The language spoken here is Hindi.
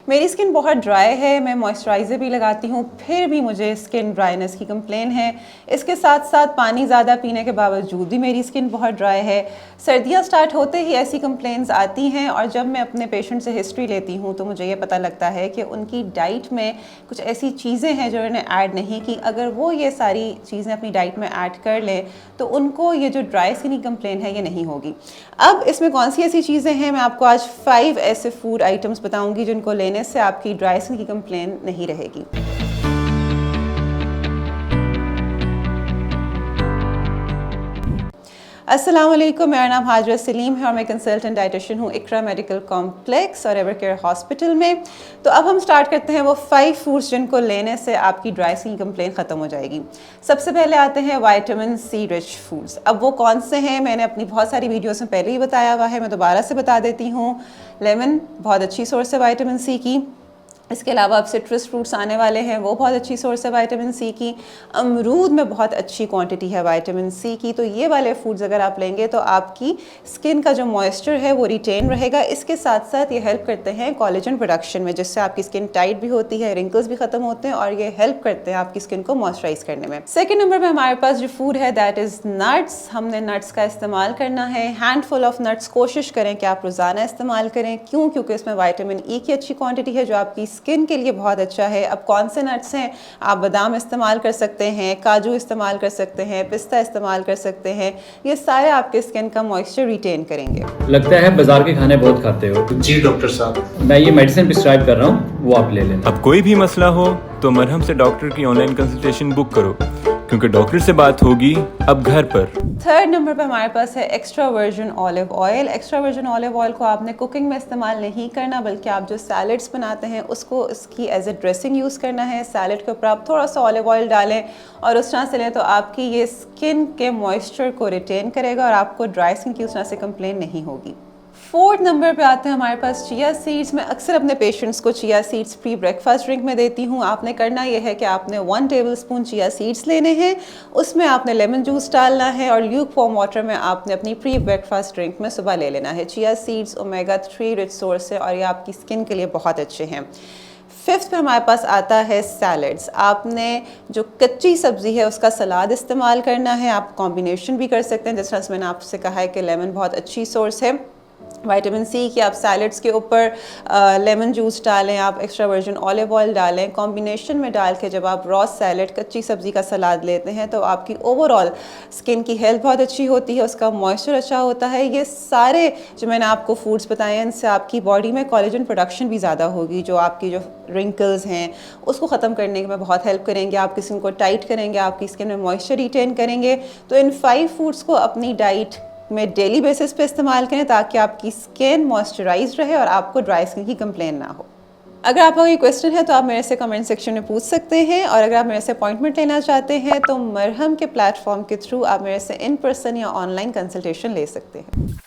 मेरी स्किन बहुत ड्राई है, मैं मॉइस्चराइज़र भी लगाती हूँ, फिर भी मुझे स्किन ड्राइनेस की कंप्लेन है। इसके साथ साथ पानी ज़्यादा पीने के बावजूद भी मेरी स्किन बहुत ड्राई है। सर्दियाँ स्टार्ट होते ही ऐसी कंप्लेंट्स आती हैं और जब मैं अपने पेशेंट से हिस्ट्री लेती हूँ तो मुझे ये पता लगता है कि उनकी डाइट में कुछ ऐसी चीज़ें हैं जो उन्होंने ऐड नहीं की। अगर वो ये सारी चीज़ें अपनी डाइट में ऐड कर लें तो उनको ये जो ड्राई स्किन की कंप्लेन है ये नहीं होगी। अब इसमें कौन सी ऐसी चीज़ें हैं, मैं आपको आज 5 ऐसे फूड आइटम्स बताऊंगी जिनको लेने से आपकी ड्राई स्किन की कंप्लेन नहीं रहेगी। अस्सलाम वालेकुम, मेरा नाम हाजरा सलीम है और मैं कंसल्टेंट डाइटिशियन हूँ इकरा मेडिकल कॉम्प्लेक्स और एवरकेयर हॉस्पिटल में। तो अब हम स्टार्ट करते हैं वो 5 फूड्स जिनको लेने से आपकी ड्राई स्किन की कंप्लेन ख़त्म हो जाएगी। सबसे पहले आते हैं विटामिन सी रिच फूड्स। अब वो कौन से हैं मैंने अपनी बहुत सारी वीडियोस में पहले ही बताया हुआ है, मैं दोबारा से बता देती हूँ। लेमन बहुत अच्छी सोर्स है विटामिन सी की। इसके अलावा अब सिट्रस फ्रूट्स आने वाले हैं, वो बहुत अच्छी सोर्स है विटामिन सी की। अमरूद में बहुत अच्छी क्वांटिटी है विटामिन सी की। तो ये वाले फूड्स अगर आप लेंगे तो आपकी स्किन का जो मॉइस्चर है वो रिटेन रहेगा। इसके साथ साथ ये हेल्प करते हैं कोलेजन प्रोडक्शन में, जिससे आपकी स्किन टाइट भी होती है, रिंकल्स भी खत्म होते हैं और ये हेल्प करते हैं आपकी स्किन को मॉइस्चराइज करने में। सेकेंड नंबर पर हमारे पास जो फूड है दैट इज़ नट्स। हमने नट्स का इस्तेमाल करना है, हैंडफुल ऑफ नट्स कोशिश करें कि आप रोज़ाना इस्तेमाल करें। क्यों? क्योंकि इसमें विटामिन ई की अच्छी क्वांटिटी है जो आपकी स्किन के लिए बहुत अच्छा है। अब कौन से नट्स हैं? आप बादाम इस्तेमाल कर सकते हैं, काजू इस्तेमाल कर सकते हैं, पिस्ता इस्तेमाल कर सकते हैं। ये सारे आपके स्किन का मॉइस्चर रिटेन करेंगे। लगता है बाजार के खाने बहुत खाते हो। जी डॉक्टर साहब, मैं ये मेडिसिन प्रिस्क्राइब कर रहा हूँ, वो आप ले लेना। अब कोई भी मसला हो तो मरहम से डॉक्टर की ऑनलाइन कंसल्टेशन बुक करो, क्योंकि डॉक्टर से बात होगी अब घर पर। थर्ड नंबर पे हमारे पास है extra virgin olive oil. Extra virgin olive oil को आपने कुकिंग में इस्तेमाल नहीं करना, बल्कि आप जो सैलड्स बनाते हैं उसको इसकी एज ए ड्रेसिंग यूज़ करना है। सैलड के ऊपर आप थोड़ा सा ऑलिव ऑयल डालें और उस तरह से लें तो आपकी ये स्किन के मॉइस्चर को रिटेन करेगा और आपको ड्राई स्किन की उस तरह से कंप्लेन नहीं होगी। फोर्थ नंबर पे आते हैं हमारे पास चिया सीड्स। मैं अक्सर अपने पेशेंट्स को chia seeds pre breakfast drink में देती हूँ। आपने करना यह है कि आपने 1 टेबलस्पून चिया सीड्स लेने हैं, उसमें आपने लेमन जूस डालना है और ल्यूक वार्म वाटर में आपने अपनी प्री ब्रेकफास्ट ड्रिंक में सुबह ले लेना है। Chia seeds omega 3 rich source है और ये आपकी स्किन के लिए बहुत अच्छे हैं। फिफ्थ पे हमारे पास आता है सैलड्स। आपने जो कच्ची सब्ज़ी है उसका सलाद इस्तेमाल करना है। आप कॉम्बिनेशन भी कर सकते हैं, जिस तरह से मैंने आपसे कहा है कि लेमन बहुत अच्छी सोर्स है विटामिन सी की। आप सैलड्स के ऊपर लेमन जूस डालें, आप एक्स्ट्रा वर्जिन ऑलिव ऑयल डालें, कॉम्बिनेशन में डाल के जब आप रॉ सैलड कच्ची सब्ज़ी का सलाद लेते हैं तो आपकी ओवरऑल स्किन की हेल्थ बहुत अच्छी होती है, उसका मॉइस्चर अच्छा होता है। ये सारे जो मैंने आपको फूड्स बताए हैं इनसे आपकी बॉडी में कोलेजन प्रोडक्शन भी ज़्यादा होगी, जो आपकी जो रिंकल्स हैं उसको ख़त्म करने में बहुत हेल्प करेंगे, आपकी स्किन को टाइट करेंगे, आपकी स्किन में मॉइस्चर रिटेन करेंगे। तो इन 5 फूड्स को अपनी डाइट में डेली बेसिस पे इस्तेमाल करें ताकि आपकी स्किन मॉइस्चराइज रहे और आपको ड्राई स्किन की कंप्लेन ना हो। अगर आपका कोई क्वेश्चन है तो आप मेरे से कमेंट सेक्शन में पूछ सकते हैं और अगर आप मेरे से अपॉइंटमेंट लेना चाहते हैं तो मरहम के प्लेटफॉर्म के थ्रू आप मेरे से इन पर्सन या ऑनलाइन कंसल्टेशन ले सकते हैं।